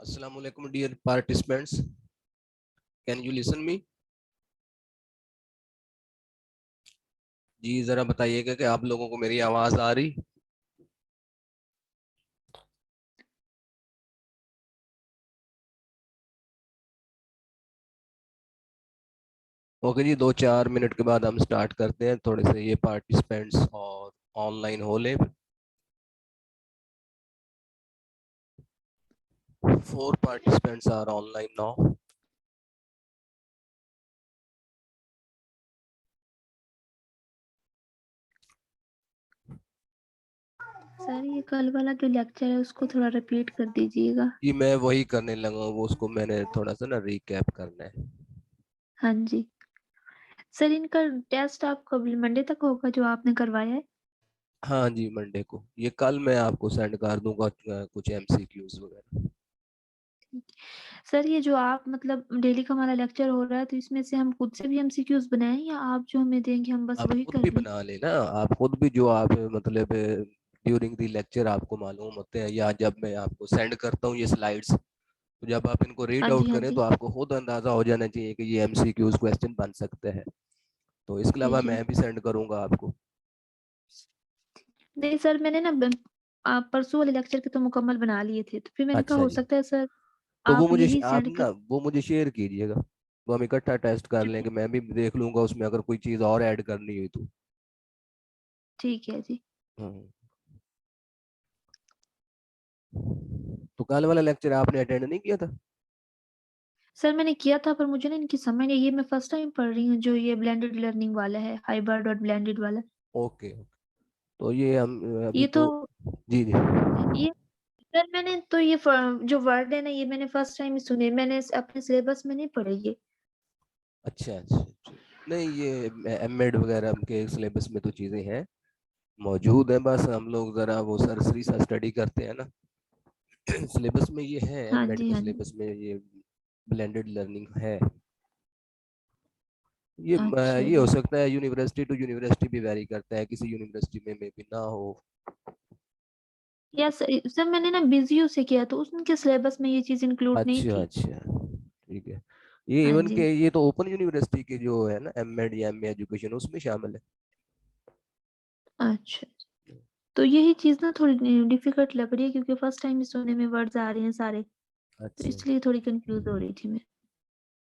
Assalamu alaikum dear participants. Can you listen me? जी जरा बताइएगा कि आप लोगों को मेरी आवाज आ रही। ओके जी, 2-4 मिनट के बाद हम स्टार्ट करते हैं। थोड़े से ये पार्टिसिपेंट्स और ऑनलाइन हो ले। 4 participants are online now. Sir ये कल वाला जो लेक्चर है उसको थोड़ा रिपीट कर दीजिएगा। जी मैं वही करने लगा हूँ, वो उसको मैंने थोड़ा सा ना रिकैप करना है। हाँ जी सर, इनका टेस्ट आप कब मंडे तक होगा जो आपने करवाया है? हाँ जी मंडे को। ये कल मैं आपको सेंड कर दूंगा कुछ एमसीक्यूज वगैरह। सर ये जो आप मतलब डेली का हमारा लेक्चर हो रहा है तो इसमें से हम खुद से भी एमसीक्यूज बनाएं या आप जो हमें देंगे हम बस आप वही खुद कर भी लें? बना लेना। आप खुद भी जो आप मतलब ड्यूरिंग द लेक्चर आपको मालूम होते हैं, या जब मैं आपको सेंड करता हूँ ये स्लाइड्स, तो जब आप इनको रीड हाँ जी आउट हाँ करें तो जी आपको खुद अंदाजा हो जाना चाहिए कि ये एमसीक्यूज क्वेश्चन बन सकते हैं। तो इसके जी अलावा जी। मैं भी सेंड करूंगा आपको। नहीं सर, मैंने ना आप परसों वाले लेक्चर के तो मुकम्मल बना लिए थे, तो फिर मैंने कहा अच्छा हो जी, सकता है सर तो वो आप मुझे यही आप सेंड ना कर। वो मुझे शेयर कीजिएगा। वो हम इकट्ठा टेस्ट कर लेंगे, मैं भी देख लूंगा उसमें अगर कोई चीज़ और ऐड करनी हुई तो। ठीक है जी। हम्म। तो कल वाला लेक्चर आपने अटेंड नहीं किया था? सर मैंने किया था पर मुझे ना इनकी समझ नहीं, ये मैं फर्स्ट टाइम पढ़ रही हूँ जो ये ब्लेंडेड लर्निंग वाला है, हाइब्रिड और ब्लेंडेड वाला। ओके। तो ये हम अभी ये तो तो जी जी। ये सर मैंने तो ये जो वर्ड है ना ये मैंने फर्स्ट टाइम ही सुने, मैंने अपने सिलेबस में नहीं पढ़े ये। अच्छा अच्छा अच्छा। नहीं ये एमएड वगैरह के सिलेबस में तो चीज़ें हैं, मौजूद हैं, बस हम लोग ज़रा वो सरसरी सा स्टडी करते हैं ना। सिलेबस में ये है, हाँ एमएड जी के हाँ जी। सिलेबस में ये ब्लेंडेड लर्निंग है। ये अच्छा ये हो जी। सकता है यूनिवर्सिटी टू यूनिवर्सिटी भी वेरी करता है, किसी यूनिवर्सिटी में भी ना हो। या सर मैंने ना बिजियो से किया तो उनके सिलेबस में ये चीज इंक्लूड नहीं अच्छा थी। अच्छा, ठीक है। ये हाँ इवन जी। के ये तो ओपन यूनिवर्सिटी के जो है ना एमएड या एमए एजुकेशन उसमें शामिल है। अच्छा, तो यही चीज ना थोड़ी डिफिकल्ट लग रही है क्योंकि फर्स्ट टाइम सुनने में वर्ड्स आ रहे हैं सारे, तो अच्छा, इसलिए थोड़ी कंफ्यूज हो रही थी मैं।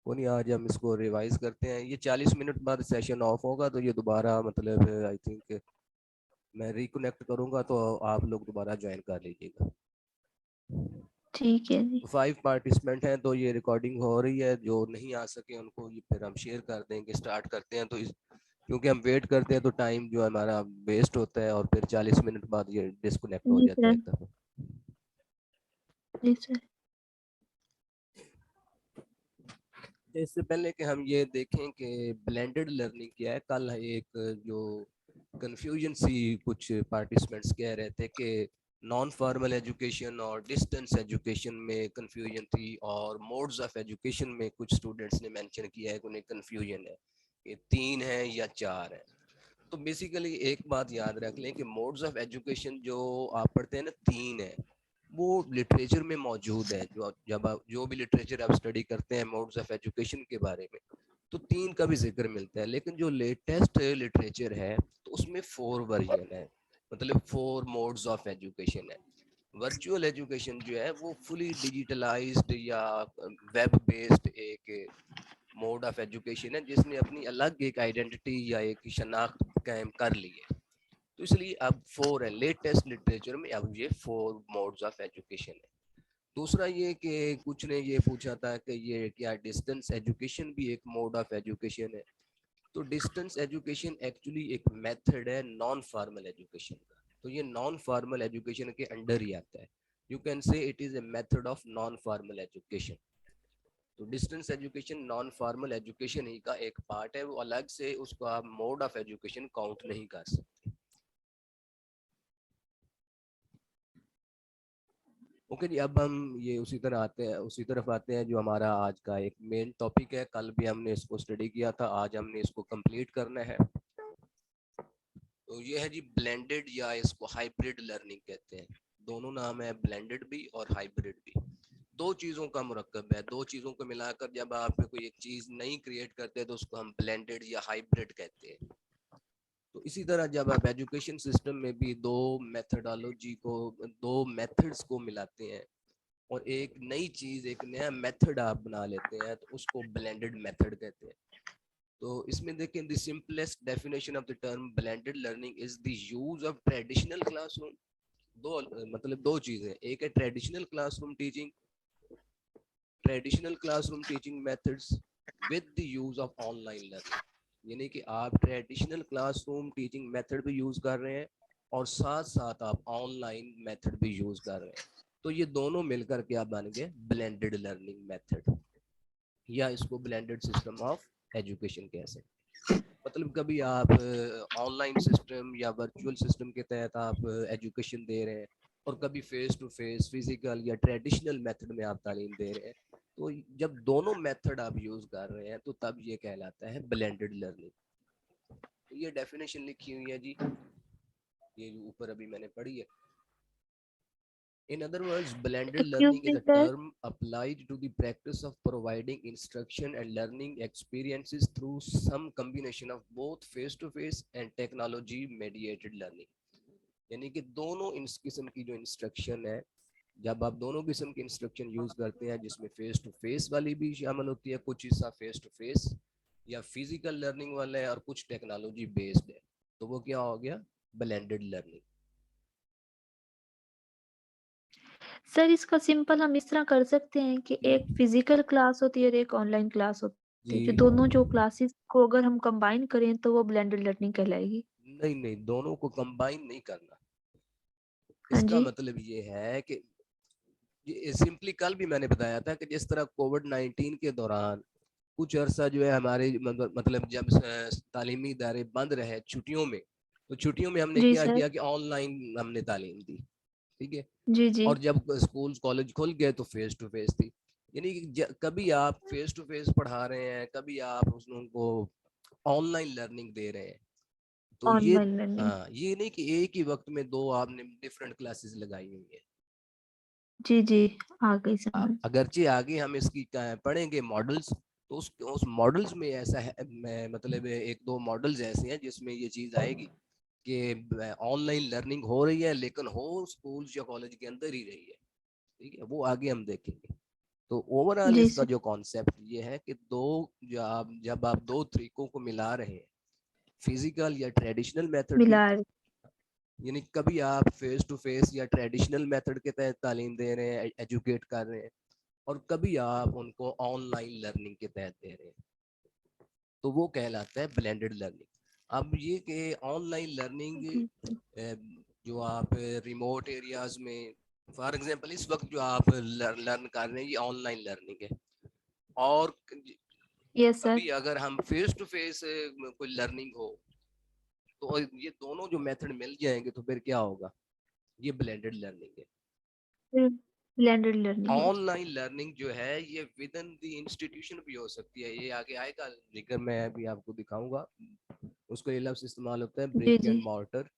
वो नहीं, आज हम इसको रिवाइज करते हैं। ये 40 मिनट बाद सेशन ऑफ होगा, तो ये दोबारा मतलब आई थिंक मैं रिकनेक्ट करूंगा तो आप लोग दोबारा ज्वाइन कर लीजिएगा। ठीक है जी। 5 पार्टिसिपेंट हैं, तो ये रिकॉर्डिंग हो रही है। जो नहीं आ सके उनको ये फिर हम शेयर कर देंगे। स्टार्ट करते हैं तो क्योंकि हम वेट करते हैं तो टाइम जो है हमारा वेस्ट होता है, और फिर 40 मिनट बाद ये डिस्कनेक्ट हो जी जाता है सर। एक दफ़ा। जी सर। इससे पहले कि हम ये देखें कि ब्लेंडेड लर्निंग क्या है, कल एक जो कंफ्यूजन सी कुछ पार्टिसिपेंट्स कह रहे थे कि नॉन फॉर्मल एजुकेशन और डिस्टेंस एजुकेशन में कंफ्यूजन थी, और मोड्स ऑफ एजुकेशन में कुछ स्टूडेंट्स ने मेंशन किया है कि उन्हें कंफ्यूजन है कि 3 है या 4 है। तो बेसिकली एक बात याद रख लें कि मोड्स ऑफ एजुकेशन जो आप पढ़ते हैं ना 3 है, वो लिटरेचर में मौजूद है। जो जब आप जो भी लिटरेचर आप स्टडी करते हैं मोड्स ऑफ एजुकेशन के बारे में, तो 3 का भी जिक्र मिलता है। लेकिन जो लेटेस्ट लिटरेचर है तो उसमें 4 वर्जन है, मतलब 4 मोड्स ऑफ एजुकेशन है। वर्चुअल एजुकेशन जो है वो फुली डिजिटलाइज्ड या वेब बेस्ड एक मोड ऑफ एजुकेशन है, जिसने अपनी अलग एक आइडेंटिटी या एक शनाख्त कायम कर ली है। तो इसलिए अब 4 है लेटेस्ट लिटरेचर में, अब ये 4 मोड्स ऑफ एजुकेशन है। दूसरा ये कि कुछ ने ये पूछा था कि ये क्या डिस्टेंस एजुकेशन भी एक मोड ऑफ एजुकेशन है। तो डिस्टेंस एजुकेशन एक्चुअली एक मेथड है नॉन फॉर्मल एजुकेशन का। तो ये नॉन फॉर्मल एजुकेशन के अंडर ही आता है। You can say it is a method of non formal education. तो distance education non formal education ही का एक पार्ट है, वो अलग से उसको आप मोड ऑफ एजुकेशन काउंट नहीं कर सकते। ओके जी, अब हम ये उसी तरफ आते हैं जो हमारा आज का एक मेन टॉपिक है। कल भी हमने इसको स्टडी किया था, आज हमने इसको कंप्लीट करना है। तो ये है जी ब्लेंडेड, या इसको हाइब्रिड लर्निंग कहते हैं। दोनों नाम है, ब्लेंडेड भी और हाइब्रिड भी। दो चीजों का मुरक्कब है, दो चीजों को मिलाकर जब आप कोई एक चीज नई क्रिएट करते हैं तो उसको हम ब्लेंडेड या हाइब्रिड कहते हैं। तो इसी तरह जब आप एजुकेशन सिस्टम में भी दो मेथडोलॉजी को, दो मेथड्स को मिलाते हैं और एक नई चीज, एक नया मेथड आप बना लेते हैं तो उसको ब्लेंडेड मेथड कहते हैं। तो इसमें देखें, the simplest definition of the term blended learning is the use of traditional classroom. दो मतलब दो चीजें, एक है traditional classroom teaching, traditional classroom teaching methods with the use of online learning. यानी कि आप ट्रेडिशनल क्लासरूम टीचिंग मेथड भी यूज कर रहे हैं और साथ साथ आप ऑनलाइन मेथड भी यूज कर रहे हैं। तो ये दोनों मिलकर के आप बन गए ब्लेंडेड लर्निंग मेथड, या इसको ब्लेंडेड सिस्टम ऑफ एजुकेशन कह सकते हैं। मतलब कभी आप ऑनलाइन सिस्टम या वर्चुअल सिस्टम के तहत आप एजुकेशन दे रहे हैं और कभी फेस टू फेस फिजिकल या ट्रेडिशनल मेथड में आप तालीम दे रहे हैं। तो जब दोनों मेथड आप यूज कर रहे हैं तो तब ये कहलाता है ब्लेंडेड लर्निंग। तो ये डेफिनेशन लिखी हुई है जी, ये जो ऊपर अभी मैंने पढ़ी है। In other words, blended excuse learning is me a sir. term applied to the practice of providing instruction and learning experiences through some combination of both face-to-face and technology-mediated learning. यानी कि दोनों इस किस्म की जो इंस्ट्रक्शन है, जब आप दोनों किस्म की इंस्ट्रक्शन यूज करते हैं जिसमें फेस टू फेस वाली भी शामिल होती है, कुछ हिस्सा फेस टू फेस या फिजिकल लर्निंग वाला है और कुछ टेक्नोलॉजी बेस्ड है, तो वो क्या हो गया, ब्लेंडेड लर्निंग। सर इसका सिंपल हम इस तरह कर सकते हैं कि एक फिजिकल क्लास होती है और एक ऑनलाइन क्लास होती है, जी जो दोनों जो क्लासेस को अगर हम कंबाइन करें तो वो ब्लेंडेड लर्निंग कहलाएगी। नहीं नहीं, दोनों को कंबाइन नहीं करना। हाँ इसका जी। मतलब ये है कि सिंपली कल भी मैंने बताया था कि जिस तरह कोविड-19 के दौरान कुछ अरसा जो है हमारे मतलब जब तालीमी इदारे बंद रहे छुट्टियों में, तो छुट्टियों में हमने जी क्या सर। किया कि ऑनलाइन हमने तालीम दी, ठीक है। जी जी। और जब स्कूल कॉलेज खुल गए तो फेस टू फेस थी। यानी कि कभी आप फेस टू फेस पढ़ा रहे हैं, कभी आप उनको ऑनलाइन लर्निंग दे रहे हैं। तो ये, ऑनलाइन लर्निंग। हाँ, ये नहीं कि एक ही वक्त में दो आपने डिफरेंट क्लासेस लगाई हुई है। जी जी। आ गई समझ। अगरचे आगे हम इसकी पढ़ेंगे मॉडल्स, तो उस मॉडल्स में ऐसा है, मतलब एक दो मॉडल्स ऐसे हैं जिसमें ये चीज आएगी कि ऑनलाइन लर्निंग हो रही है लेकिन हो स्कूल या कॉलेज के अंदर ही रही है, ठीक है, वो आगे हम देखेंगे। तो ओवरऑल जी इसका सर। जो कॉन्सेप्ट ये है कि दो, जब आप दो तरीकों को मिला रहे हैं, फिजिकल या ट्रेडिशनल मेथड के, मिला रही। यानी कभी आप फेस टू फेस या ट्रेडिशनल मेथड के तहत तालीम दे रहे हैं, एजुकेट कर रहे हैं, और कभी आप उनको ऑनलाइन लर्निंग के तहत दे रहे हैं, तो वो कहलाता है ब्लेंडेड लर्निंग। अब ये कि ऑनलाइन लर्निंग जो आप रिमोट एरियाज में, फॉर एग्जांपल इस वक्त जो आप लर्न कर रहे हैं ये ऑनलाइन लर्निंग है, और यस सर। कभी अगर हम फेस टू फेस कोई लर्निंग हो तो ये दोनों जो मेथड मिल जाएंगे तो फिर क्या होगा, ये ब्लेंडेड लर्निंग है। ब्लेंडेड लर्निंग होगी। ऑनलाइन लर्निंग जो है ये विद इन द इंस्टीट्यूशन भी हो सकती है, ये आगे आएगा जिक्र मैं अभी आपको दिखाऊंगा। उसको ये लफ्ज इस्तेमाल होता है, जी ब्रिक जी। And mortar.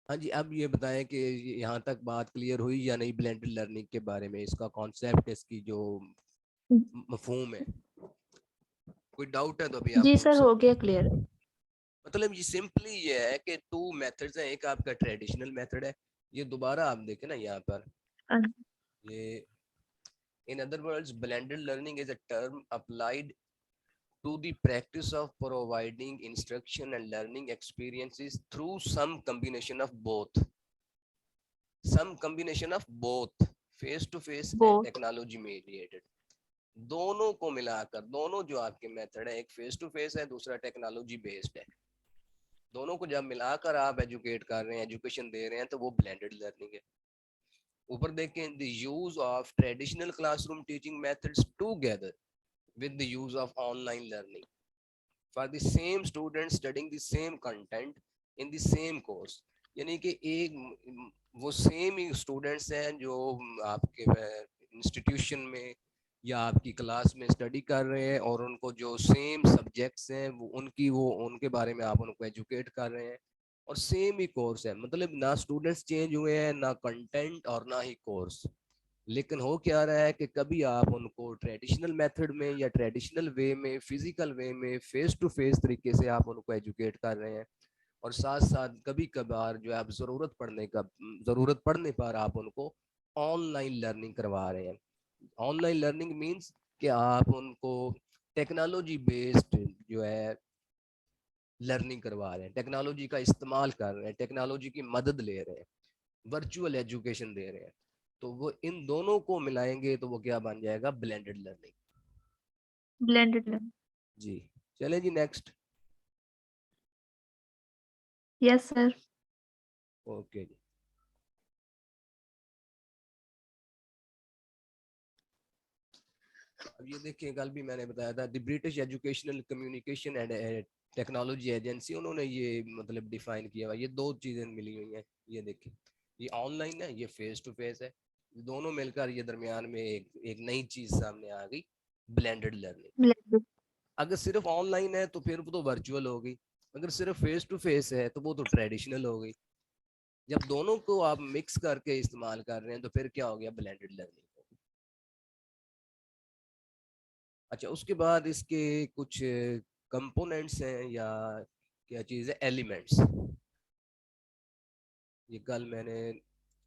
हाँ जी, अब ये बताएं कि यहाँ तक बात क्लियर हुई या नहीं ब्लेंडेड लर्निंग के बारे में, इसका कॉन्सेप्ट, इसकी जो मफहूम है, कोई डाउट है तो अभी आप जी सर पूछ हो सकते गया हैं। क्लियर। मतलब ये सिंपली ये है कि टू मेथड्स हैं, एक आपका ट्रेडिशनल मेथड है, ये दोबारा आप देखें ना यहाँ पर, ये in other words blended learning is a term applied to the practice of providing instruction and learning experiences through some combination of both face to face and both. technology mediated। दोनों को मिलाकर, दोनों जो आपके मेथड है, एक face to face है, दूसरा टेक्नोलॉजी बेस्ड है, दोनों को जब मिलाकर आप एजुकेट कर रहे हैं, एजुकेशन दे रहे हैं, तो वो ब्लेंडेड लर्निंग है। ऊपर देखें, the use of traditional classroom teaching methods together with the use of online learning for the same students studying the same content in the same course। यानी कि एक वो सेम ही स्टूडेंट्स हैं जो आपके इंस्टीट्यूशन में या आपकी क्लास में स्टडी कर रहे हैं, और उनको जो सेम सब्जेक्ट्स हैं वो उनके बारे में आप उनको एजुकेट कर रहे हैं, और सेम ही कोर्स है, मतलब ना स्टूडेंट्स चेंज हुए हैं, ना कंटेंट और ना ही कोर्स। लेकिन हो क्या रहा है कि कभी आप उनको ट्रेडिशनल मेथड में या ट्रेडिशनल वे में, फिजिकल वे में, फेस टू फेस तरीके से आप उनको एजुकेट कर रहे हैं, और साथ साथ कभी कभार जो है आप ज़रूरत पड़ने पर आप उनको ऑनलाइन लर्निंग करवा रहे हैं। ऑनलाइन लर्निंग मींस कि आप उनको टेक्नोलॉजी बेस्ड जो है लर्निंग करवा रहे हैं, टेक्नोलॉजी का इस्तेमाल कर रहे हैं, टेक्नोलॉजी की मदद ले रहे हैं, वर्चुअल एजुकेशन दे रहे हैं। तो वो इन दोनों को मिलाएंगे तो वो क्या बन जाएगा, ब्लेंडेड लर्निंग। Blended learning. जी, चलें जी नेक्स्ट। Yes sir. ओके जी। अब ये देखिए, कल भी मैंने बताया था, the British educational communication and technology agency, उन्होंने ये मतलब डिफाइन किया हुआ, ये दो चीजें मिली हुई हैं। ये देखिए, ये ऑनलाइन है, ये फेस टू फेस है, दोनों मिलकर ये दरमियान में एक नई चीज सामने आ गई, ब्लेंडेड लर्निंग। ब्लेंडेड। अगर सिर्फ ऑनलाइन है तो फिर वो तो वर्चुअल हो गई, अगर सिर्फ फेस टू फेस है तो वो तो ट्रेडिशनल हो गई। जब दोनों को आप मिक्स करके इस्तेमाल कर रहे हैं तो फिर क्या हो गया, ब्लेंडेड लर्निंग। अच्छा, उसके बाद इसके कुछ कंपोनेंट्स हैं या क्या चीज़ है, एलिमेंट्स। ये कल मैंने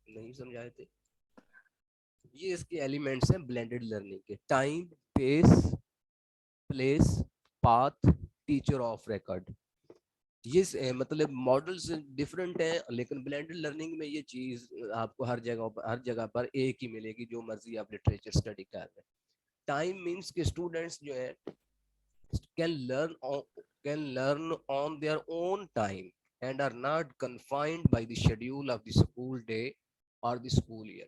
नहीं समझाए थे। ये इसके एलिमेंट्स हैं ब्लेंडेड लर्निंग के, time, pace, place, path, teacher of record. ये मतलब मॉडल्स डिफरेंट हैं, लेकिन ब्लेंडेड लर्निंग में ये चीज़ आपको हर जगह पर एक ही मिलेगी, जो मर्जी आप लिटरेचर स्टडी कर रहे हैं। टाइम मीन्स के स्टूडेंट्स जो है can learn on, can learn on their own time and are not confined by the schedule of the school day or the school year।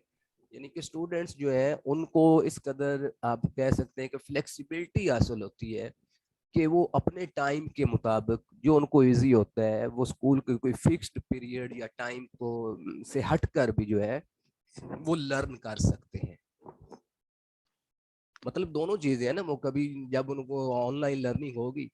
यानी कि स्टूडेंट्स जो है उनको इस कदर आप कह सकते हैं कि फ्लेक्सिबिलिटी हासिल होती है कि वो अपने टाइम के मुताबिक जो उनको इजी होता है, वो स्कूल के कोई फिक्स्ड पीरियड या टाइम को से हट कर भी जो है वो लर्न कर सकते हैं। मतलब दोनों चीजें है ना, वो कभी जब उनको ऑनलाइन लर्निंग होगी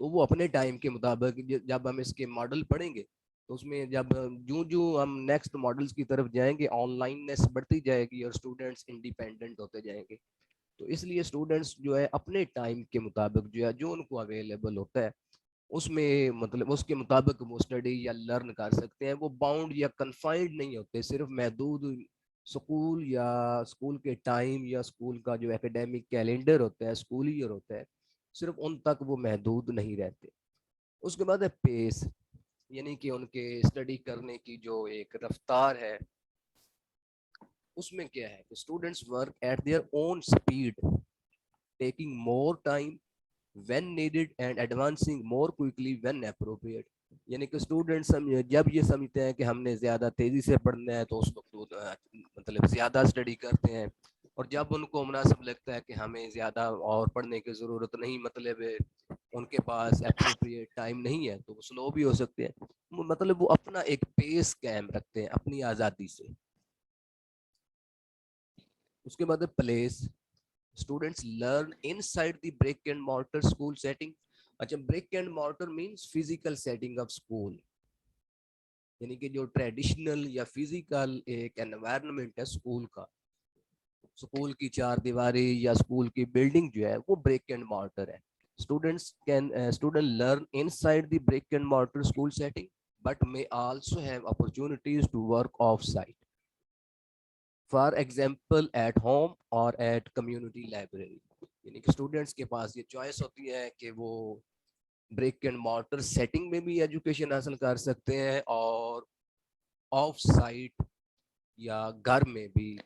तो वो अपने टाइम के मुताबिक, जब हम इसके मॉडल पढ़ेंगे तो उसमें जब जूं जूं हम नेक्स्ट मॉडल्स की तरफ जाएंगे, ऑनलाइननेस बढ़ती जाएगी और स्टूडेंट्स इंडिपेंडेंट होते जाएंगे। तो इसलिए स्टूडेंट्स जो है अपने टाइम के मुताबिक जो है, जो उनको अवेलेबल होता है उसमें, मतलब उसके मुताबिक वो स्टडी या लर्न कर सकते हैं। वो बाउंड या कन्फाइंड नहीं होते सिर्फ महदूद स्कूल या स्कूल के टाइम या स्कूल का जो एकेडमिक कैलेंडर होता है, स्कूल ईयर होता है, सिर्फ उन तक वो महदूद नहीं रहते। उसके बाद है पेस, यानी कि उनके स्टडी करने की जो एक रफ्तार है, उसमें क्या है कि students work at their own speed, taking more time when needed and advancing more quickly when appropriate। यानी कि स्टूडेंट जब ये समझते हैं कि हमने ज़्यादा तेज़ी से पढ़ना है तो उस वक्त वो मतलब ज़्यादा स्टडी करते हैं, और जब उनको मुनासिब लगता है कि हमें ज़्यादा और पढ़ने की ज़रूरत नहीं, मतलब उनके पास अप्रोप्रिएट टाइम नहीं है, तो वो स्लो भी हो सकते हैं। मतलब वो अपना एक पेस कायम रखते हैं अपनी आज़ादी से। उसके बाद place, students learn inside the brick and mortar school setting. अच्छा, brick and mortar means physical setting of school, यानी कि जो ट्रेडिशनल या फिजिकल एक एनवायरनमेंट है स्कूल का, स्कूल की चार दीवारी या स्कूल की बिल्डिंग जो है वो ब्रिक एंड मॉर्टर है। Student learn inside the brick and mortar school setting but may also have opportunities to work off site, for example at home और एट कम्युनिटी लाइब्रेरी। यानी कि स्टूडेंट्स के पास ये चॉइस होती है कि वो ब्रिक एंड मॉर्टर सेटिंग में भी एजुकेशन हासिल कर सकते हैं और ऑफ साइट या घर में भी,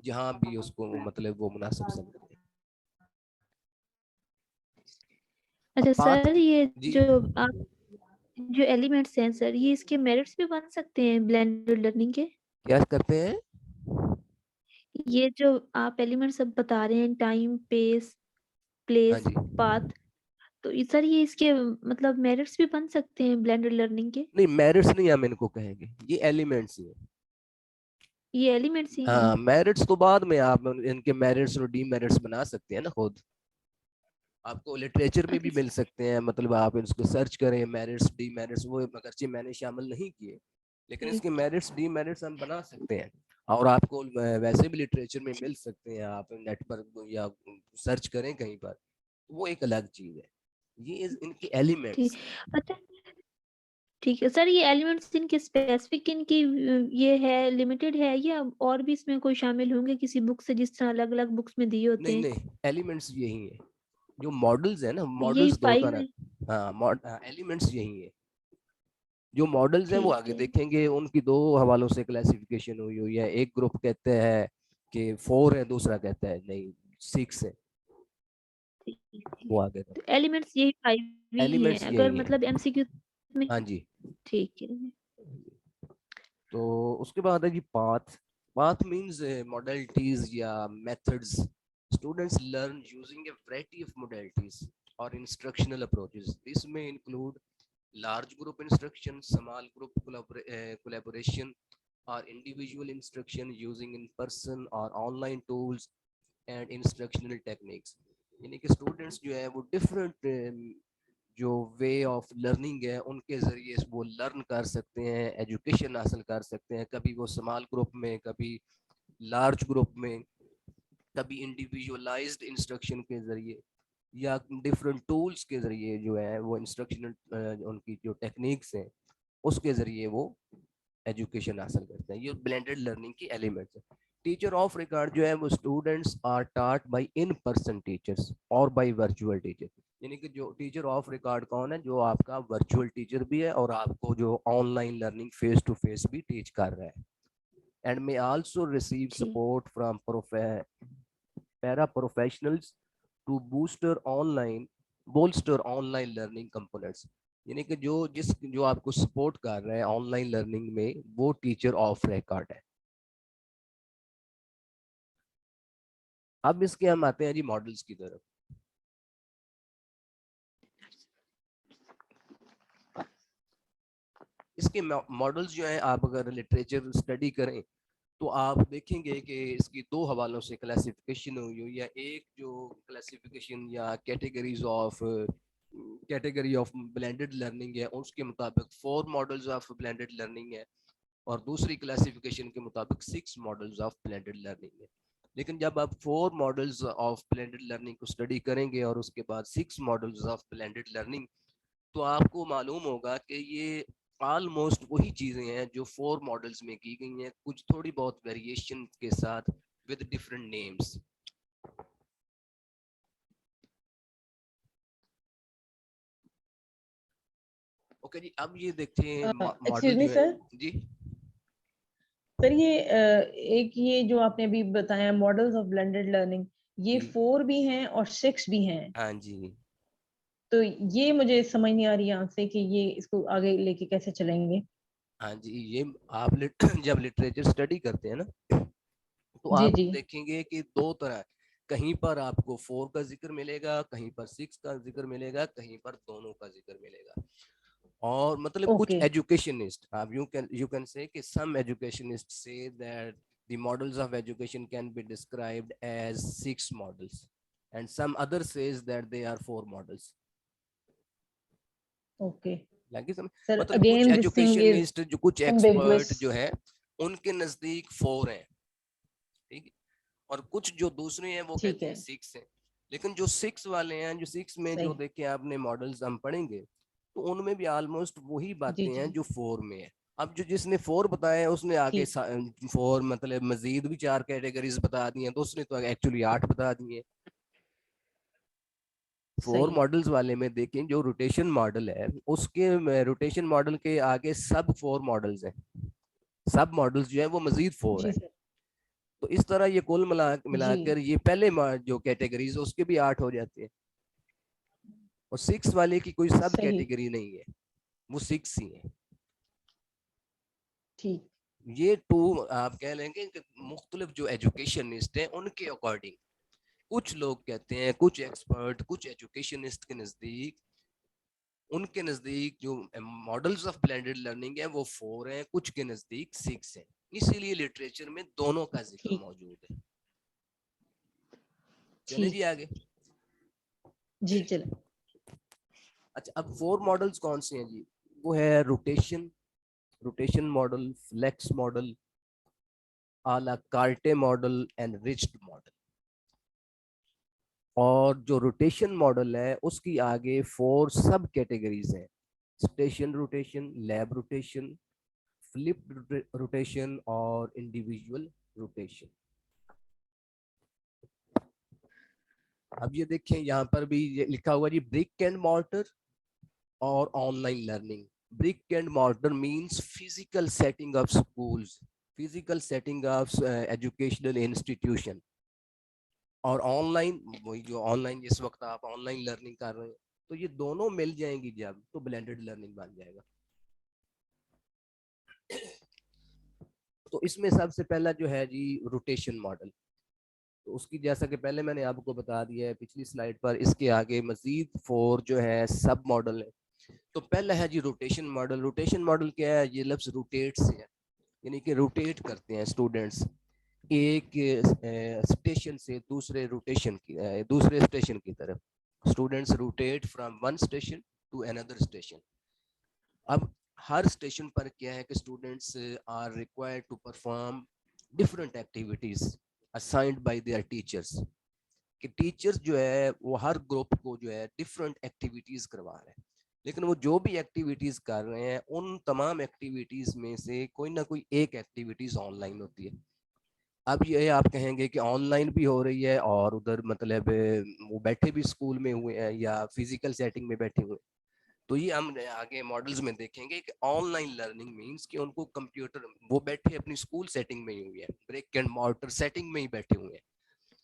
जहाँ भी उसको मतलब वो मुनासिब समझते हैं। अब अच्छा बात सर, की ये जी, जो आप जो एलिमेंट्स हैं सर, ये इसके मेरिट्स भी बन सकते हैं ब्लेंडेड लर्निंग के? क्या करते हैं। ये जो आप एलिमेंट्स सब बता रहे हैं, टाइम, पेस, हाँ प्लेस, जी, पाथ, तो सर ये इसके मतलब मेरिट्स भी बन सकते हैं ब्लेंडेड लर्निंग के? नहीं मेरिट्स नहीं हम इनको कहेंगे, ये एलिमेंट्स ही हैं। ये एलिमेंट्स ही हैं। हाँ, मेरिट्स तो बाद में आप इनके मेरिट्स और डीमेरिट्स बना सकते हैं ना खुद। आपको लिटरेचर में भी अच्छा, मिल सकते हैं, मतलब आप इसको सर्च करें मेरिट्स डीमेरिट्स, वो अगरचे मैंने शामिल नहीं किए, लेकिन ठीक। इसके मेरिट्स डीमेरिट्स हम बना सकते हैं। और आपको वैसे भी लिटरेचर में मिल सकते हैं, आप नेट पर या सर्च करें कहीं पर, वो एक अलग चीज है। ये इनके ठीक। एलिमेंट्स। अच्छा, ठीक है सर, ये एलिमेंट्स इनके स्पेसिफिक इनकी ये है, लिमिटेड है, या और भी इसमें कोई शामिल होंगे किसी बुक से, जिस तरह अलग अलग बुक्स में दिए होते नहीं हैं? नहीं, एलिमेंट्स यही है। जो मॉडल्स है ना, यही मॉडल्स दो 5 तरह। है? हाँ, एलिमेंट्स यही है। जो मॉडल्स हैं वो ठीक आगे है। देखेंगे, उनकी दो हवालों से क्लासिफिकेशन हुई हुई है। एक ग्रुप कहते हैं कि 4 है, दूसरा कहता है नहीं 6 है। ठीक, ठीक। वो आगे तो एलिमेंट्स यही 5 ही हैं, एलिमेंट्स अगर यही है। मतलब एमसीक्यू में? हाँ जी। ठीक है। तो उसके बाद है जी पाथ। पाथ मींस मॉडलिटीज या methods students learn using A variety of modalities और इंस्ट्रक्शनल अप्रोचेस। दिस में include large group instruction, small group collaboration, or individual instruction using in person or online tools and instructional techniques। यानी कि students जो है वो different जो way of learning है उनके जरिए वो लर्न कर सकते हैं, एजुकेशन हासिल कर सकते हैं। कभी वो स्मॉल ग्रुप में, कभी लार्ज ग्रुप में, कभी इंडिविजुअलाइज्ड इंस्ट्रक्शन के जरिए, या डिफरेंट टूल्स के जरिए जो है वो इंस्ट्रक्शनल उनकी जो टेक्निक्स हैं उसके जरिए वो एजुकेशन हासिल करते हैं। ये ब्लेंडेड लर्निंग की एलिमेंट्स है। टीचर ऑफ रिकॉर्ड जो है वो students are taught by in person teachers और बाय वर्चुअल टीचर। यानी कि जो टीचर ऑफ रिकॉर्ड कौन है, जो आपका वर्चुअल टीचर भी है और आपको जो online learning face to face भी टीच कर रहा है। एंड मे आल्सो रिसीव ठीक। Support from paraprofessionals to bolster online learning components. यानी कि जो आपको सपोर्ट कर रहे हैं ऑनलाइन लर्निंग में, वो टीचर ऑफ रिकॉर्ड है। अब इसके हम आते हैं जी मॉडल्स की तरफ। इसके मॉडल्स जो है, आप अगर लिटरेचर स्टडी करें तो आप देखेंगे कि इसकी दो हवालों से क्लासिफिकेशन हुई हुई है। एक जो क्लासिफिकेशन या कैटेगरी ऑफ ब्लेंडेड लर्निंग है, उसके मुताबिक 4 मॉडल्स ऑफ ब्लेंडेड लर्निंग है, और दूसरी क्लासिफिकेशन के मुताबिक 6 मॉडल्स ऑफ ब्लेंडेड लर्निंग है। लेकिन जब आप 4 मॉडल्स ऑफ ब्लेंडेड लर्निंग को स्टडी करेंगे और उसके बाद 6 मॉडल्स ऑफ ब्लेंडेड लर्निंग, तो आपको मालूम होगा कि ये ऑलमोस्ट वही चीजें हैं जो 4 मॉडल्स में की गई हैं, कुछ थोड़ी बहुत वेरिएशन के साथ विद डिफरेंट नेम्स। ओके जी, अब ये देखते हैं एक्सक्यूज मॉडल मी जो है सर। जी। सर ये एक ये जो आपने अभी बताया मॉडल्स ऑफ ब्लेंडेड लर्निंग, ये जी 4 भी हैं और 6 भी हैं। हाँ जी। तो ये मुझे समझ नहीं आ रही यहाँ से कि ये इसको आगे लेके कैसे चलेंगे। हाँ जी, ये आप जब लिटरेचर स्टडी करते हैं ना, तो जी आप जी। देखेंगे कि दो तरह है। कहीं पर आपको 4 का जिक्र मिलेगा, कहीं पर 6 का जिक्र मिलेगा, कहीं पर दोनों का जिक्र मिलेगा। और मतलब कुछ ओके। एजुकेशनिस्ट, आप यू कैन से कि some educationist say that the models of education can be described as 6 models, and some other says that they are 4 models। Okay लगे समझ? सर, मतलब कुछ again this thing is educationist, जो कुछ ambiguous. Expert जो है उनके नजदीक 4 हैं, ठीक है, और कुछ जो दूसरे हैं वो ठीक कहते है। हैं 6 हैं। लेकिन जो 6 वाले हैं, जो 6 में जो सही। देखे आपने मॉडल्स हम पढ़ेंगे, तो उनमें भी ऑलमोस्ट वही जी बातें हैं जी। जो 4 में है। अब जो जिसने 4 बताया है उसने आगे ठीक। 4 मतलब मजीद भी 4 कैटेगरीज बता दी हैं, तो उसने तो एक्चुअली 8 बता दी है। 4 सही। मॉडल्स वाले में देखें, जो रोटेशन मॉडल है उसके रोटेशन मॉडल के आगे सब 4 मॉडल्स हैं। सब मॉडल्स जो है वो मजीद 4 जी हैं। सर। तो इस तरह ये कुल जी। मिलाकर ये पहले जो कैटेगरीज है उसके भी 8 हो जाते हैं। और 6 वाले की कोई सब सही। कैटेगरी नहीं है, वो 6 ही है। ठीक। ये टू आप कह लेंगे कि मुख्तलिफ जो एजुकेशनिस्ट हैं उनके अकॉर्डिंग, कुछ लोग कहते हैं, कुछ एक्सपर्ट, कुछ एजुकेशनिस्ट के नज़दीक, उनके नज़दीक जो मॉडल्स ऑफ ब्लेंडेड लर्निंग है वो 4 हैं, कुछ के नज़दीक 6 हैं। इसीलिए लिटरेचर में दोनों का जिक्र ठीक। मौजूद है। चले जी ठीक। आगे। जी चले। अच्छा, अब 4 मॉडल्स कौन से हैं जी? वो है रोटेशन मॉडल, फ्लेक्स मॉडल, आला कार्टे मॉडल एंड रिच्ड मॉडल। और जो रोटेशन मॉडल है उसकी आगे 4 सब कैटेगरीज हैं: station rotation, lab rotation, flip rotation और इंडिविजुअल रोटेशन। अब ये देखें, यहाँ पर भी ये लिखा हुआ जी ब्रिक एंड मॉर्टर और online learning. Brick and mortar means physical setting of schools, physical setting of educational institution. और ऑनलाइन, वही जो ऑनलाइन जिस वक्त आप ऑनलाइन लर्निंग कर रहे हैं, तो ये दोनों मिल जाएंगी जब, तो ब्लेंडेड लर्निंग बन जाएगा। तो इसमें सबसे पहला जो है जी रोटेशन मॉडल। तो उसकी जैसा कि पहले मैंने आपको बता दिया है पिछली स्लाइड पर, इसके आगे मजीद 4 जो है सब मॉडल है। तो पहला है जी रोटेशन मॉडल। रोटेशन मॉडल क्या है? ये लफ्ज रोटेट से है, यानी कि रोटेट करते हैं स्टूडेंट्स एक स्टेशन से दूसरे स्टेशन की तरफ। Students rotate from one station to another station. अब हर स्टेशन पर क्या है कि students are required to perform different activities assigned by their teachers. कि टीचर्स जो है वो हर ग्रुप को जो है डिफरेंट एक्टिविटीज करवा रहे हैं, लेकिन वो जो भी एक्टिविटीज कर रहे हैं उन तमाम एक्टिविटीज में से कोई ना कोई एक एक्टिविटीज ऑनलाइन होती है। अब ये आप कहेंगे कि ऑनलाइन भी हो रही है और उधर मतलब वो बैठे भी स्कूल में हुए हैं या फिजिकल सेटिंग में बैठे हुए हैं। तो ये हम आगे मॉडल्स में देखेंगे कि ऑनलाइन लर्निंग मींस कि उनको कंप्यूटर, वो बैठे अपनी स्कूल सेटिंग में ही हुए हैं, ब्रिक एंड मॉर्टर सेटिंग में ही बैठे हुए हैं,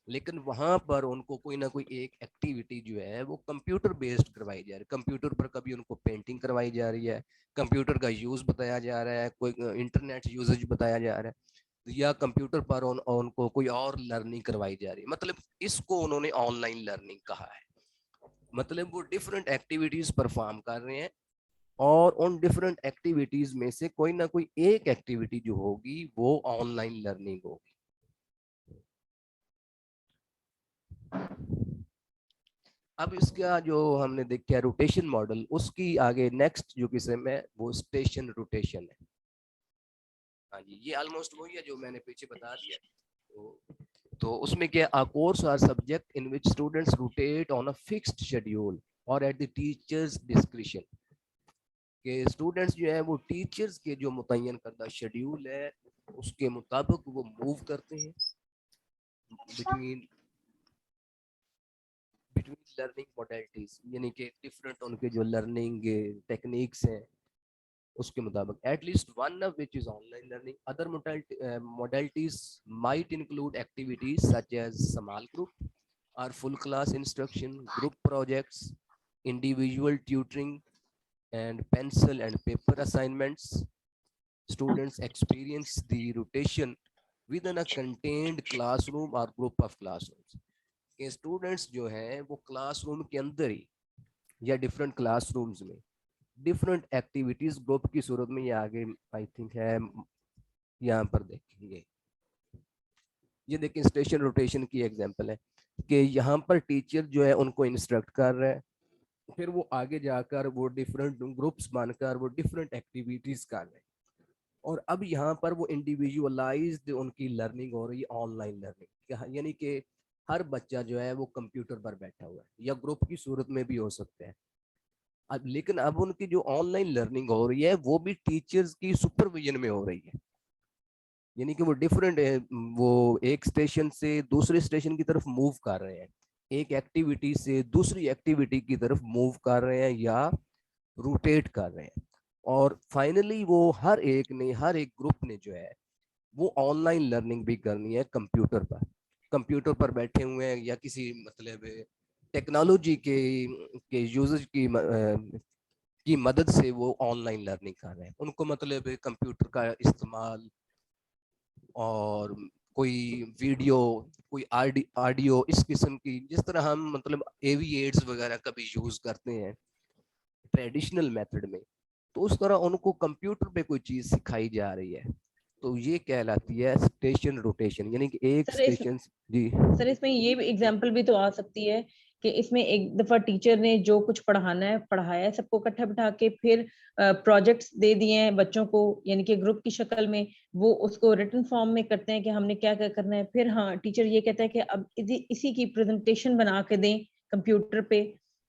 लेकिन वहां पर उनको कोई ना कोई एक एक्टिविटी जो है वो कंप्यूटर बेस्ड करवाई जा रही है। कंप्यूटर पर कभी उनको पेंटिंग करवाई जा रही है, कंप्यूटर का यूज बताया जा रहा है, कोई इंटरनेट यूजेज बताया जा रहा है, या कंप्यूटर पर उनको कोई और लर्निंग करवाई जा रही है। मतलब इसको उन्होंने ऑनलाइन लर्निंग कहा है। मतलब वो डिफरेंट एक्टिविटीज परफॉर्म कर रहे हैं और उन डिफरेंट एक्टिविटीज में से कोई ना कोई एक एक्टिविटी जो होगी वो ऑनलाइन लर्निंग होगी। अब इसका जो हमने देखा रोटेशन मॉडल, उसकी आगे नेक्स्ट जो किस्म है वो स्टेशन रोटेशन है। हाँ जी, ये ऑलमोस्ट वही है जो मैंने पीछे बता दिया। तो उसमें क्या, अ कोर्स और subject in which students rotate on a fixed schedule और एट द टीचर्स डिस्क्रिशन। के स्टूडेंट्स जो है वो टीचर्स के जो मुतय्यन करदा शेड्यूल है उसके मुताबिक वो मूव करते हैं बिटवीन लर्निंग मोडेलिटीज, यानी कि डिफरेंट उनके जो लर्निंग टेक्निक्स हैं उसके मुताबिक। At least one of which is online learning. Other modalities might include activities such as small group और full class instruction, group projects, individual tutoring and pencil and paper assignments. Students experience the rotation within a contained classroom or group of classrooms. कि students जो हैं वो classroom के अंदर ही या different classrooms में different activities group की सूरत में, ये आगे आई थिंक है यहाँ पर देखेंगे। ये देखिए स्टेशन रोटेशन की एग्जांपल है कि यहाँ पर टीचर जो है उनको इंस्ट्रक्ट कर रहा है, फिर वो आगे जाकर वो डिफरेंट ग्रुप्स बनकर वो डिफरेंट एक्टिविटीज कर रहे हैं। और अब यहाँ पर वो इंडिविजुअलाइज्ड उनकी लर्निंग हो रही है, ऑनलाइन लर्निंग, यानी कि हर बच्चा जो है वो कंप्यूटर पर बैठा हुआ है या ग्रुप की सूरत में भी हो सकता है। अब लेकिन अब उनकी जो ऑनलाइन लर्निंग हो रही है वो भी टीचर्स की सुपरविजन में हो रही है, यानी कि वो डिफरेंट वो एक स्टेशन से दूसरे स्टेशन की तरफ मूव कर रहे हैं, एक एक्टिविटी से दूसरी एक्टिविटी की तरफ मूव कर रहे हैं या रोटेट कर रहे हैं। और फाइनली वो हर एक ग्रुप ने जो है वो ऑनलाइन लर्निंग भी करनी है कंप्यूटर पर बैठे हुए हैं या किसी मतलब टेक्नोलॉजी के यूजेज की मदद से वो ऑनलाइन लर्निंग कर रहे हैं। उनको मतलब कंप्यूटर का इस्तेमाल और कोई वीडियो, कोई ऑडियो, इस किस्म की, जिस तरह हम मतलब एविएट्स वगैरह का भी यूज करते हैं ट्रेडिशनल मेथड में, तो उस तरह उनको कंप्यूटर पे कोई चीज सिखाई जा रही है, तो ये कहलाती है स्टेशन रोटेशन, यानी कि एक सर स्टेशन। जी सर इसमें ये एग्जांपल भी तो आ सकती है कि इसमें एक दफा टीचर ने जो कुछ पढ़ाना है पढ़ाया है, सबको इकट्ठा बिठा के फिर प्रोजेक्ट्स दे दिए हैं बच्चों को, यानी कि ग्रुप की शक्ल में, वो उसको रिटन फॉर्म में करते हैं कि हमने क्या क्या करना है। फिर हाँ, टीचर ये कहता है कि अब इसी की प्रेजेंटेशन बना के दें कंप्यूटर पे,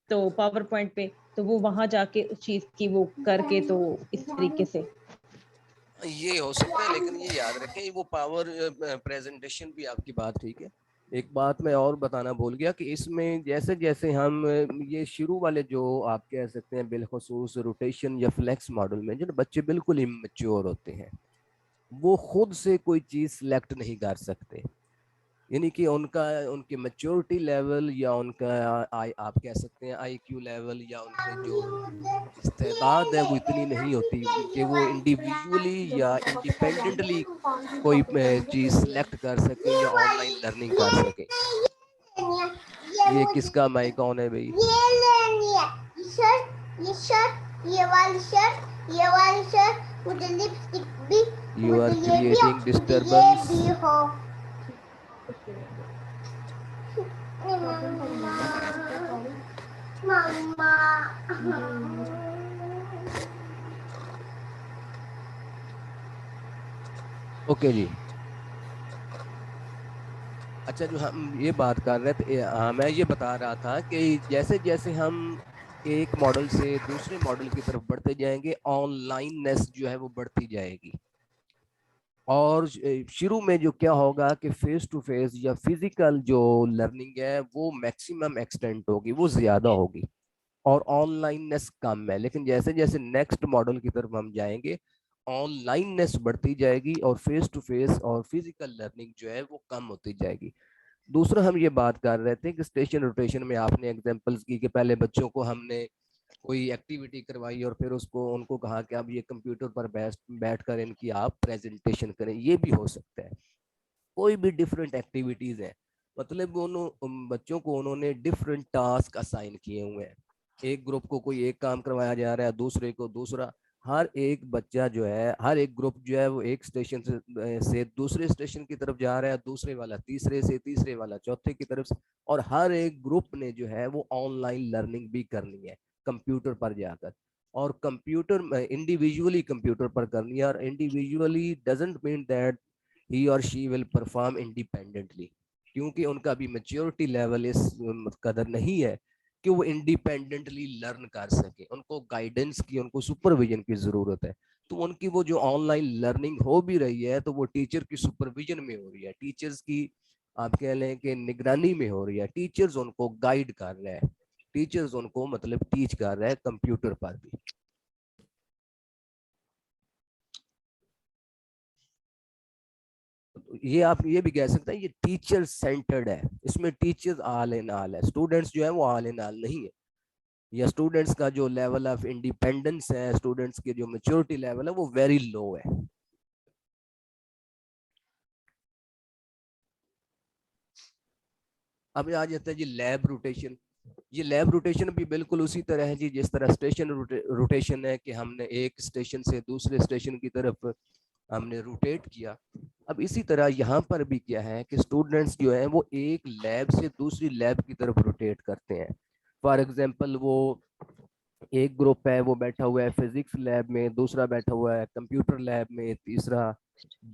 तो पावर पॉइंट पे, तो वो वहां जाके उस चीज की वो करके, तो इस तरीके से ये हो सकता है। लेकिन ये याद रखें, वो पावर प्रेजेंटेशन भी आपकी बात ठीक है। एक बात मैं और बताना भूल गया कि इसमें जैसे जैसे हम ये शुरू वाले जो आप कह सकते हैं बिलखसूस रोटेशन या फ्लेक्स मॉडल में, जो बच्चे बिल्कुल इमेच्योर होते हैं, वो खुद से कोई चीज सिलेक्ट नहीं कर सकते, यानी कि उनका उनके मैच्योरिटी लेवल या उनका आप कह सकते हैं आईक्यू लेवल या उनके जो इस्तेदाद है वो इतनी नहीं होती कि वो इंडिविजुअली या इंडिपेंडेंटली कोई चीज सिलेक्ट कर सके या ऑनलाइन लर्निंग कर सके। ये किसका माइक ऑन है भाई? ये लेनी है, ये शर्ट, ये वाली शर्ट, ये वाली शर्ट, मुझे लिपस्टिक भी, यू आर मुझे ये भी क्रिएटिंग हो, डिस्टर्बेंस। ये भी हो। मम्मा ओके जी। अच्छा, जो हम ये बात कर रहे थे, मैं ये बता रहा था कि जैसे जैसे हम एक मॉडल से दूसरे मॉडल की तरफ बढ़ते जाएंगे, ऑनलाइननेस जो है वो बढ़ती जाएगी। और शुरू में जो क्या होगा कि फेस टू फेस या फिजिकल जो लर्निंग है वो मैक्सिमम एक्सटेंट होगी, वो ज़्यादा होगी, और ऑनलाइननेस कम है। लेकिन जैसे जैसे नेक्स्ट मॉडल की तरफ हम जाएंगे, ऑनलाइननेस बढ़ती जाएगी और फेस टू फेस और फिजिकल लर्निंग जो है वो कम होती जाएगी। दूसरा, हम ये बात कर रहे थे कि स्टेशन रोटेशन में आपने एग्जांपल्स की कि पहले बच्चों को हमने कोई एक्टिविटी करवाई और फिर उसको उनको कहा कि अब ये कंप्यूटर पर बैठ कर इनकी आप प्रेजेंटेशन करें। ये भी हो सकता है, कोई भी डिफरेंट एक्टिविटीज है, मतलब बच्चों को उन्होंने डिफरेंट टास्क असाइन किए हुए हैं। एक ग्रुप को कोई एक काम करवाया जा रहा है, दूसरे को दूसरा। हर एक बच्चा जो है, हर एक ग्रुप जो है वो एक स्टेशन से दूसरे स्टेशन की तरफ जा रहा है, दूसरे वाला तीसरे से, तीसरे वाला चौथे की तरफ से। और हर एक ग्रुप ने जो है वो ऑनलाइन लर्निंग भी करनी है कंप्यूटर पर जाकर, और कंप्यूटर इंडिविजुअली कंप्यूटर पर करनी है। और individually doesn't mean that he और शी विल परफॉर्म इंडिपेंडेंटली, क्योंकि उनका भी मेच्योरिटी लेवल इस कदर नहीं है कि वो इंडिपेंडेंटली लर्न कर सके। उनको गाइडेंस की, उनको सुपरविजन की जरूरत है। तो उनकी वो जो ऑनलाइन लर्निंग हो भी रही है तो वो टीचर की सुपरविजन में हो रही है, टीचर्स की आप कह लें कि निगरानी में हो रही है। टीचर्स उनको गाइड कर रहे हैं, टीचर्स उनको मतलब टीच कर रहे हैं कंप्यूटर पर भी। ये आप ये भी कह सकते हैं ये टीचर सेंटर्ड है, इसमें टीचर्स ऑल इन ऑल है, स्टूडेंट्स जो है वो ऑल इन ऑल नहीं है, या स्टूडेंट्स का जो लेवल ऑफ इंडिपेंडेंस है, स्टूडेंट्स के जो मैच्योरिटी लेवल है वो वेरी लो है। अब आ जाता है जी लैब रोटेशन। ये लैब रोटेशन भी बिल्कुल उसी तरह है जी, जिस तरह स्टेशन रोटेशन है कि हमने एक स्टेशन से दूसरे स्टेशन की तरफ हमने रोटेट किया। अब इसी तरह यहाँ पर भी क्या है कि स्टूडेंट्स जो है वो एक लैब से दूसरी लैब की तरफ रोटेट करते हैं। फॉर एग्जांपल, वो एक ग्रुप है वो बैठा हुआ है फिजिक्स लैब में, दूसरा बैठा हुआ है कंप्यूटर लैब में, तीसरा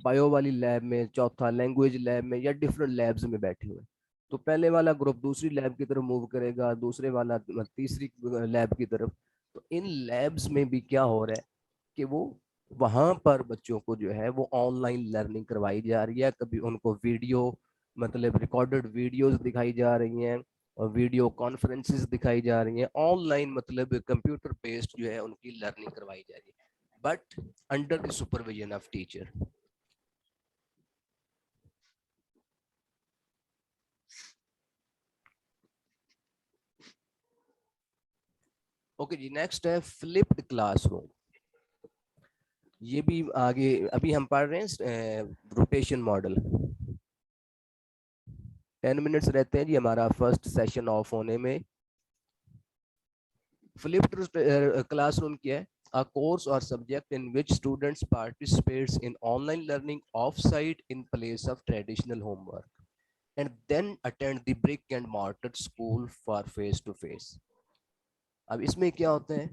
बायो वाली लैब में, चौथा लैंग्वेज लैब में, या डिफरेंट लैब्स में बैठे हुए हैं। तो पहले वाला ग्रुप दूसरी लैब की तरफ मूव करेगा, दूसरे वाला तीसरी लैब की तरफ। तो इन लैब्स में भी क्या हो रहा है कि वो वहां पर बच्चों को जो है वो ऑनलाइन लर्निंग करवाई जा रही है। कभी उनको वीडियो मतलब रिकॉर्डेड वीडियोस दिखाई जा रही हैं, और वीडियो कॉन्फ्रेंसेस दिखाई जा रही हैं, ऑनलाइन मतलब कंप्यूटर बेस्ड जो है उनकी लर्निंग करवाई जा रही है, but under the supervision of teacher. Okay जी, नेक्स्ट है फ्लिप्ड क्लासरूम। ये भी आगे अभी हम पढ़ रहे हैं रोटेशन मॉडल। 10 मिनट्स रहते हैं जी हमारा फर्स्ट सेशन ऑफ होने में। फ्लिप्ड classroom क्या है? A course or subject in which students participates in online learning off-site in place of traditional homework. and then attend the brick and mortar school for face to face. अब इसमें क्या होता है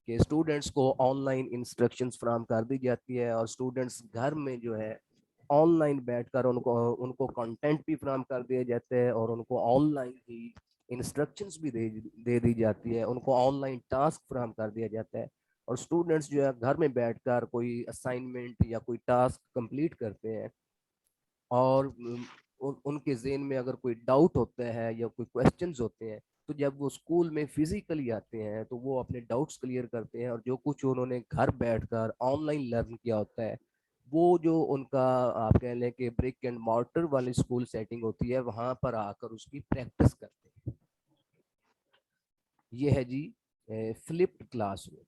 कि students को online instructions फराहम कर दी जाती है और स्टूडेंट्स घर में जो है ऑनलाइन बैठकर उनको उनको कंटेंट भी फराहम कर दिए जाते हैं और उनको ऑनलाइन ही इंस्ट्रक्शंस भी दे दी जाती है, उनको ऑनलाइन टास्क फराहम कर दिया जाता है और स्टूडेंट्स जो है घर में बैठकर कोई असाइनमेंट या कोई टास्क कंप्लीट करते हैं और उनके ज़हन में अगर कोई डाउट होता है या कोई क्वेश्चंस होते हैं तो जब वो स्कूल में फिजिकली आते हैं तो वो अपने डाउट्स क्लियर करते हैं और जो कुछ उन्होंने घर बैठकर ऑनलाइन लर्न किया होता है वो जो उनका आप कह लें कि ब्रिक एंड मॉर्टर वाली स्कूल सेटिंग होती है वहाँ पर आकर उसकी प्रैक्टिस करते हैं। ये है जी फ्लिप्ड क्लासरूम।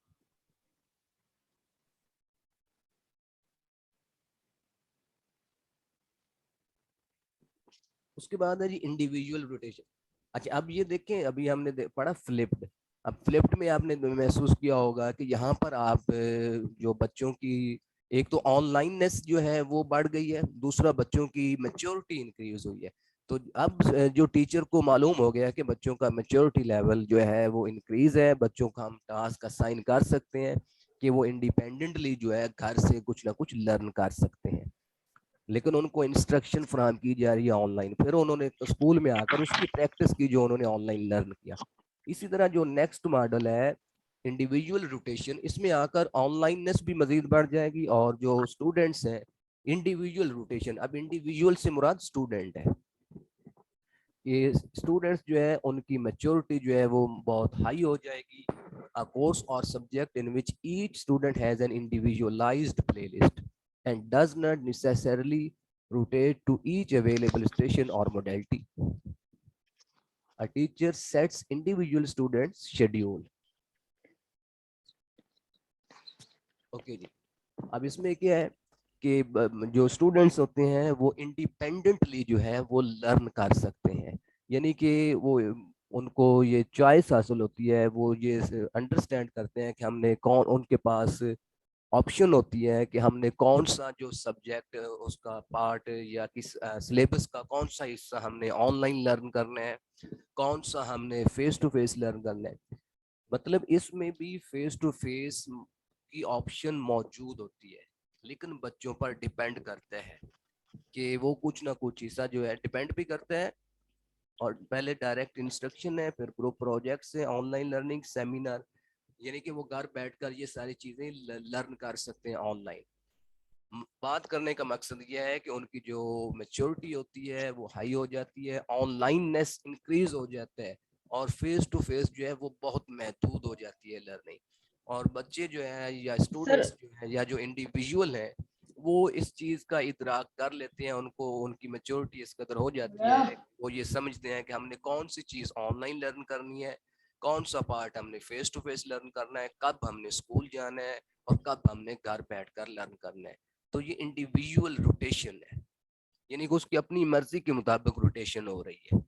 उसके बाद है जी इंडिविजुअल रोटेशन। अच्छा अब ये देखें, अभी हमने पढ़ा फ्लिप्ड। अब फ्लिप्ड में आपने महसूस किया होगा कि यहाँ पर आप जो बच्चों की एक तो ऑनलाइननेस जो है वो बढ़ गई है, दूसरा बच्चों की मैच्योरिटी इंक्रीज हुई है। तो अब जो टीचर को मालूम हो गया कि बच्चों का मैच्योरिटी लेवल जो है वो इंक्रीज है, बच्चों का हम टास्क असाइन कर सकते हैं कि वो इंडिपेंडेंटली जो है घर से कुछ ना कुछ लर्न कर सकते हैं, लेकिन उनको इंस्ट्रक्शन फराहम की जा रही है ऑनलाइन, फिर उन्होंने स्कूल में आकर उसकी प्रैक्टिस की जो उन्होंने ऑनलाइन लर्न किया। इसी तरह जो नेक्स्ट मॉडल है इंडिविजुअल रोटेशन, इसमें आकर ऑनलाइननेस भी मजीद बढ़ जाएगी और जो स्टूडेंट्स हैं इंडिविजुअल रोटेशन। अब इंडिविजुअल से मुराद स्टूडेंट है, ये स्टूडेंट्स जो है उनकी मैच्योरिटी जो है वो बहुत हाई हो जाएगी। अ कोर्स और subject in which each student has an individualised playlist and does not necessarily rotate to each available station or modality. A teacher sets individual students schedule. Okay जी, अब इसमें क्या है कि जो स्टूडेंट्स होते हैं वो इंडिपेंडेंटली जो है वो लर्न कर सकते हैं, यानी कि वो उनको ये चॉइस हासिल होती है, वो ये अंडरस्टैंड करते हैं कि हमने कौन, उनके पास ऑप्शन होती है कि हमने कौन सा जो सब्जेक्ट उसका पार्ट या किस सिलेबस का कौन सा हिस्सा हमने ऑनलाइन लर्न करना है, कौन सा हमने फेस टू फेस लर्न करना है। मतलब इसमें भी फेस टू फेस की ऑप्शन मौजूद होती है, लेकिन बच्चों पर डिपेंड करता है कि वो कुछ ना कुछ हिस्सा जो है डिपेंड भी करता है। और पहले डायरेक्ट इंस्ट्रक्शन है, फिर ग्रुप प्रोजेक्ट्स है, ऑनलाइन लर्निंग, सेमिनार, यानी कि वो घर बैठकर ये सारी चीजें लर्न कर सकते हैं ऑनलाइन। बात करने का मकसद यह है कि उनकी जो मैच्योरिटी होती है वो हाई हो जाती है, ऑनलाइननेस इंक्रीज हो जाता है और फेस टू फेस जो है वो बहुत महदूद हो जाती है लर्निंग। और बच्चे जो है या स्टूडेंट्स जो है या जो इंडिविजुअल है वो इस चीज का इदराक कर लेते हैं, उनको उनकी मैच्योरिटी इस कदर हो जाती है, वो ये समझते हैं कि हमने कौन सी चीज ऑनलाइन लर्न करनी है, कौन सा पार्ट हमने फेस टू फेस लर्न करना है, कब हमने स्कूल जाना है और कब हमने घर बैठकर लर्न करना है। तो ये इंडिविजुअल रोटेशन है, यानी कि उसकी अपनी मर्जी के मुताबिक रोटेशन हो रही है।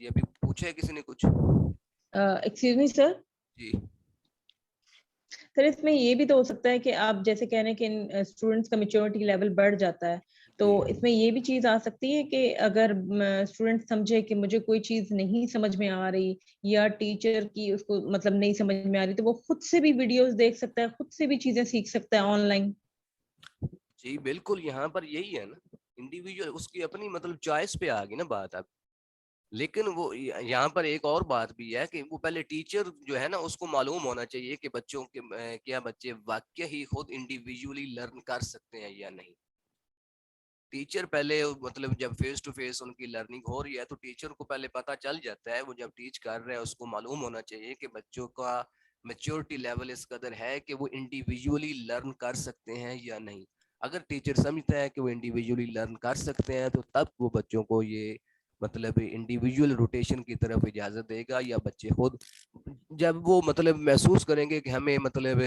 ये अभी पूछा है किसी ने कुछ? Excuse me sir. जी सर इसमें ये भी तो हो सकता है कि आप जैसे कह रहे हैं कि स्टूडेंट्स का मैच्योरिटी लेवल बढ़ जाता है, तो इसमें ये भी चीज आ सकती है कि अगर स्टूडेंट समझे कि मुझे कोई चीज नहीं समझ में आ रही या टीचर की उसको मतलब नहीं समझ में आ रही, तो वो खुद से भी वीडियोस देख सकता है, खुद से भी चीजें सीख सकता है ऑनलाइन। जी बिल्कुल, यहाँ पर यही है ना, इंडिविजुअल उसकी अपनी मतलब चॉइस पे आ गई ना बात अब। लेकिन वो यहाँ पर एक और बात भी है कि वो पहले टीचर जो है ना उसको मालूम होना चाहिए कि बच्चों के क्या बच्चे वाकई ही खुद इंडिविजुअली लर्न कर सकते हैं या नहीं। टीचर पहले मतलब जब फेस टू फेस उनकी लर्निंग हो रही है तो टीचर को पहले पता चल जाता है, वो जब टीच कर रहे हैं उसको मालूम होना चाहिए कि बच्चों का मैच्योरिटी लेवल इस कदर है कि वो इंडिविजुअली लर्न कर सकते हैं या नहीं। अगर टीचर समझता है कि वो इंडिविजुअली लर्न कर सकते हैं तो तब वो बच्चों को ये मतलब इंडिविजुअल रोटेशन की तरफ इजाज़त देगा, या बच्चे खुद जब वो मतलब महसूस करेंगे कि हमें मतलब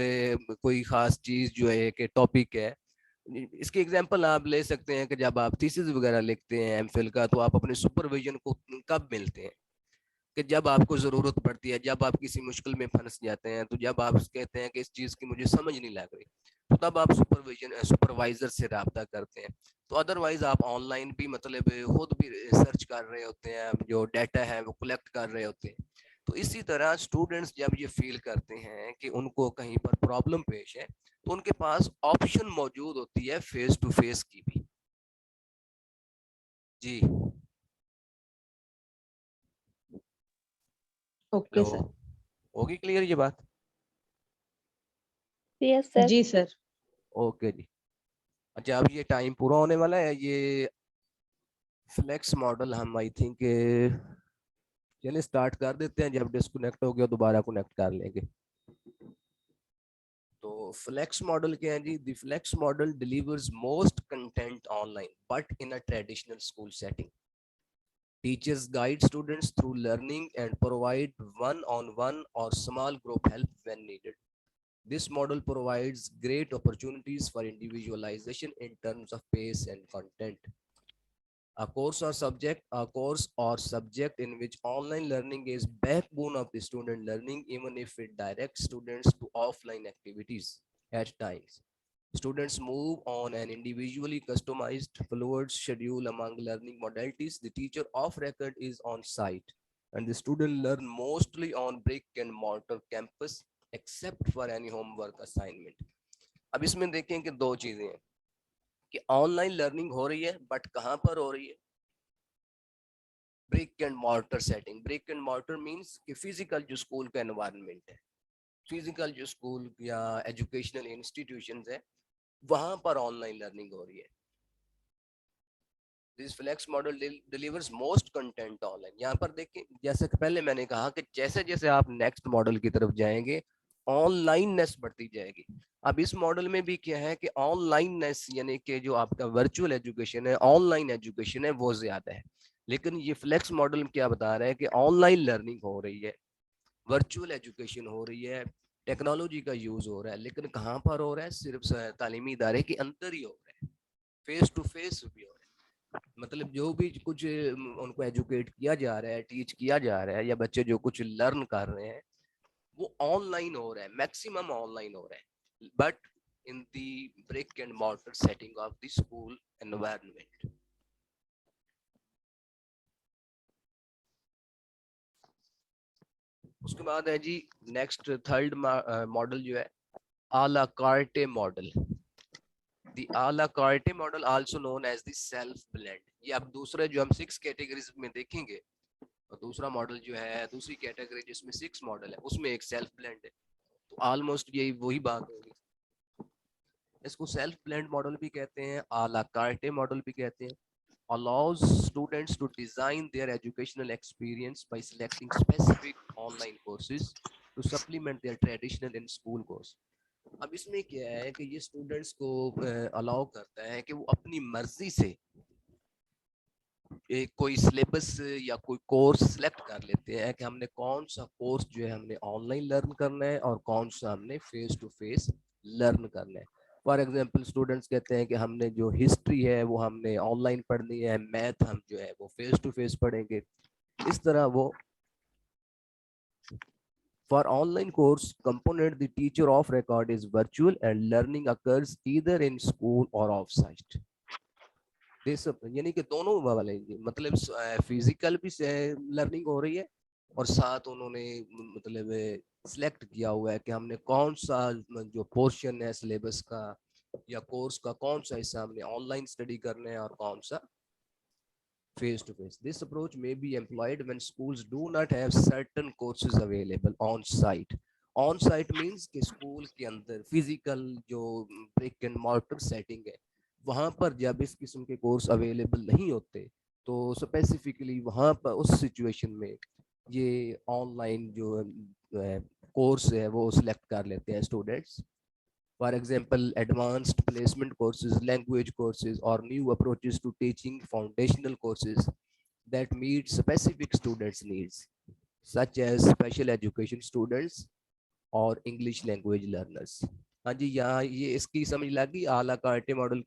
कोई ख़ास चीज़ जो है कि टॉपिक है। इसके एग्जांपल आप ले सकते हैं कि जब आप थीसिस वगैरह लिखते हैं एमफिल का, तो आप अपने सुपरविजन को कब मिलते हैं? कि जब आपको ज़रूरत पड़ती है, जब आप किसी मुश्किल में फंस जाते हैं, तो जब आप कहते हैं कि इस चीज़ की मुझे समझ नहीं लग रही, तो तब आप सुपरवाइजर से रब्ता करते हैं। तो अदरवाइज आप ऑनलाइन भी मतलब खुद भी सर्च कर रहे होते हैं, जो डाटा है वो कलेक्ट कर रहे होते हैं। तो इसी तरह स्टूडेंट्स जब ये फील करते हैं कि उनको कहीं पर प्रॉब्लम पेश है, तो उनके पास ऑप्शन मौजूद होती है फेस टू फेस की भी। जी ओके हेलो, सर। होगी क्लियर ये बात? Yes sir. जी सर। ओके जी। अच्छा, अब ये टाइम पूरा होने वाला है। ये फ्लेक्स मॉडल हम आई थिंक चलिए स्टार्ट कर देते हैं, जब डिस्कनेक्ट हो गया दोबारा कनेक्ट कर लेंगे। तो फ्लेक्स मॉडल क्या है जी? The flex model delivers most content online but in a traditional school setting. Teachers guide students through learning and provide one-on-one or small group help when needed. This model provides great opportunities for individualization in terms of pace and content. A course or subject in which online learning is backbone of the student learning, even if it directs students to offline activities at times. Students move on an individually customized fluid schedule among learning modalities. The teacher of record is on site and the student learn mostly on brick and mortar campus except for any homework assignment. अब इसमें देखें कि दो चीजें हैं कि online learning हो रही है, बट कहाँ पर हो रही है? Brick and mortar setting. Brick and mortar means कि फिजिकल जो स्कूल का एनवायरनमेंट है, फिजिकल जो स्कूल या एजुकेशनल इंस्टीट्यूशंस है, वहां पर ऑनलाइन लर्निंग हो रही है। This flex model delivers most content online. यहाँ पर देखें, जैसे कि पहले मैंने कहा कि जैसे जैसे आप नेक्स्ट मॉडल की तरफ जाएंगे ऑनलाइननेस बढ़ती जाएगी। अब इस मॉडल में भी क्या है कि ऑनलाइननेस यानी कि जो आपका वर्चुअल एजुकेशन है, ऑनलाइन एजुकेशन है, वो ज्यादा है। लेकिन ये फ्लेक्स मॉडल क्या बता रहा है कि ऑनलाइन लर्निंग हो रही है, वर्चुअल एजुकेशन हो रही है, टेक्नोलॉजी का यूज हो रहा है, लेकिन कहाँ पर हो रहा है? सिर्फ तालीमी इदारे के अंदर ही हो रहा है, फेस टू फेस भी हो रहा है। मतलब जो भी कुछ उनको एजुकेट किया जा रहा है, टीच किया जा रहा है, या बच्चे जो कुछ लर्न कर रहे हैं, वो ऑनलाइन हो रहा है, मैक्सिमम ऑनलाइन हो रहा है, but in the brick and mortar setting of the school environment. उसके बाद है जी नेक्स्ट थर्ड मॉडल जो है आ la carte model. The a la carte model also known as the self blend. ये अब दूसरे जो हम 6 कैटेगरीज में देखेंगे, और दूसरा मॉडल जो है, दूसरी कैटेगरी जिसमें 6 मॉडल है, उसमें एक सेल्फ ब्लेंड है। तो ऑलमोस्ट यही वही बात होगी। इसको सेल्फ ब्लेंड मॉडल भी कहते हैं, आ ला कार्टे मॉडल भी कहते हैं। allows students to design their educational experience by selecting specific online courses to supplement their traditional in school course. अब इसमें क्या है कि ये स्टूडेंट्स को अलाउ करता है कि वो अपनी मर्जी से एक कोई सिलेबस या कोई कोर्स सिलेक्ट कर लेते हैं कि हमने कौन सा कोर्स जो है हमने ऑनलाइन लर्न करना है और कौन सा हमने फेस टू फेस लर्न करना है। फॉर एग्जांपल स्टूडेंट्स कहते हैं कि हमने जो हिस्ट्री है वो हमने ऑनलाइन पढ़नी है, मैथ हम जो है वो फेस टू फेस पढ़ेंगे। इस तरह वो for online course component the teacher of record is virtual and learning occurs either in school और ऑफ साइट। यानी कि दोनों वाले, मतलब फिजिकल भी लर्निंग हो रही है और साथ उन्होंने मतलब सिलेक्ट किया हुआ है कि हमने कौन सा जो पोर्शन है सिलेबस का या कोर्स का, कौन सा हिस्सा हमने ऑनलाइन स्टडी करना है और कौन सा face to face. This approach may be employed when schools do not have certain courses available on site. On site means कि स्कूल के अंदर फिजिकल जो ब्रिक एंड मॉर्टर सेटिंग है, वहां पर जब इस किस्म के कोर्स अवेलेबल नहीं होते, तो स्पेसिफिकली वहां पर उस सिचुएशन में ये ऑनलाइन जो कोर्स है वो सिलेक्ट कर लेते हैं students. For example, advanced placement courses, language courses, or new approaches to teaching foundational courses that meet specific students' needs, such as special education students or English language learners. हाँ जी, यहाँ ये इसकी समझ लगी आला कार्टे मॉडल।